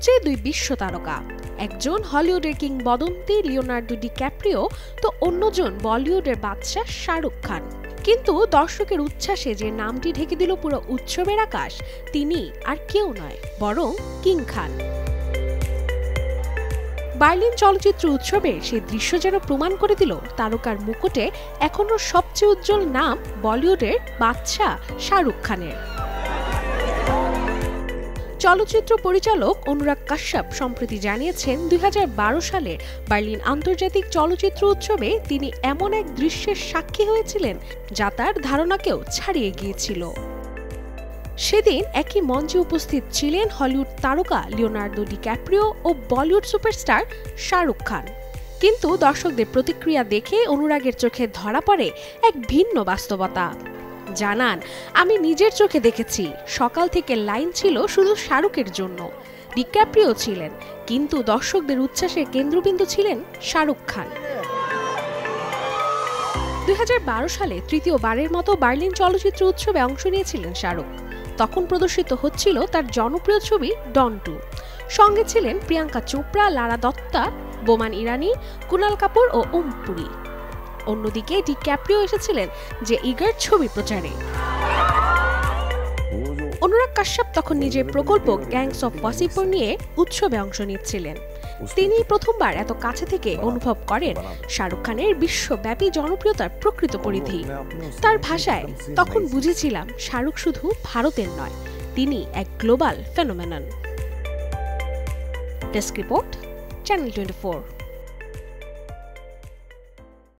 মঞ্চে দুই বিশ্ব তারকা, একজন হলিউডের কিংবদন্তি লিওনার্দো ডিক্যাপ্রিও তো অন্যজন বলিউডের বাদশা শাহরুখ খান। কিন্তু দর্শকের উচ্ছ্বাসে যে নামটি ঢেকে দিল পুরো উৎসবের আকাশ, তিনি আর কেউ নয় বরং কিং খান। বার্লিন চলচ্চিত্র উৎসবের সেই দৃশ্য যেন প্রমাণ করে দিল তারকার মুকুটে এখনো সবচেয়ে উজ্জ্বল নাম বলিউডের বাদশা শাহরুখ খানের। চলচ্চিত্র পরিচালক অনুরাগ কাশ্যপ সম্প্রতি জানিয়েছেন 2012 সালের বার্লিন আন্তর্জাতিক চলচ্চিত্র উৎসবে তিনি এমন এক দৃশ্যের সাক্ষী হয়েছিলেন যা তার ধারণাকেও ছাড়িয়ে গিয়েছিল। সেদিন একই মঞ্চে উপস্থিত ছিলেন হলিউড তারকা লিওনার্দো ডিক্যাপ্রিও ও বলিউড সুপারস্টার শাহরুখ খান। কিন্তু দর্শকদের প্রতিক্রিয়া দেখে অনুরাগের চোখে ধরা পড়ে এক ভিন্ন বাস্তবতা। জানান, আমি নিজের চোখে দেখেছি, সকাল থেকে লাইন ছিল শুধু শাহরুখের জন্য। ডিক্যাপ্রিও ছিলেন, কিন্তু দর্শকদের উচ্ছ্বাসের কেন্দ্রবিন্দু ছিলেন শাহরুখ খান। 2012 সালে তৃতীয়বারের মতো বার্লিন চলচ্চিত্র উৎসবে অংশ নিয়েছিলেন শাহরুখ। তখন প্রদর্শিত হচ্ছিল তার জনপ্রিয় ছবি ডন 2। সঙ্গে ছিলেন প্রিয়াঙ্কা চোপড়া, লারা দত্তা, বোমান ইরানি, কুনাল কাপুর ও ওম পুরী। অন্যদিকে ডিক্যাপ্রিও এসেছিলেন যে ইগার ছবি প্রচারে। অনুরাগ কাশ্যপ তখন নিজের প্রকল্প গ্যাংস অফ ওয়াসিপুর নিয়ে উৎসবে অংশ নিচ্ছিলেন। তিনি প্রথমবার এত কাছে থেকে অনুভব করেন শাহরুখ খানের বিশ্বব্যাপী জনপ্রিয়তার প্রকৃত পরিধি। তার ভাষায়, তখন বুঝেছিলাম শাহরুখ শুধু ভারতের নয়, তিনি এক global phenomenon. Desk report, channel 24।